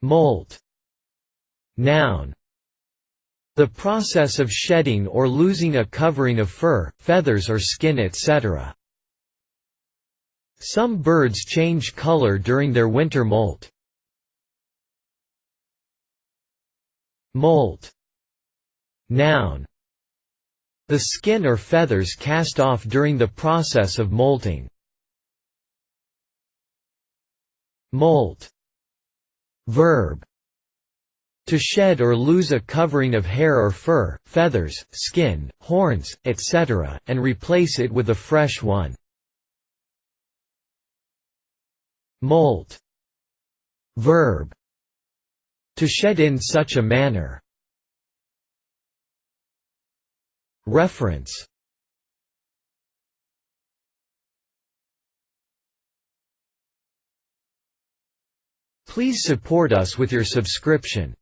Moult. Noun. The process of shedding or losing a covering of fur, feathers or skin etc. Some birds change color during their winter molt. Moult. Noun. The skin or feathers cast off during the process of molting. Moult. Verb. To shed or lose a covering of hair or fur, feathers, skin, horns, etc., and replace it with a fresh one. Molt. Verb. To shed in such a manner. Reference. Please support us with your subscription.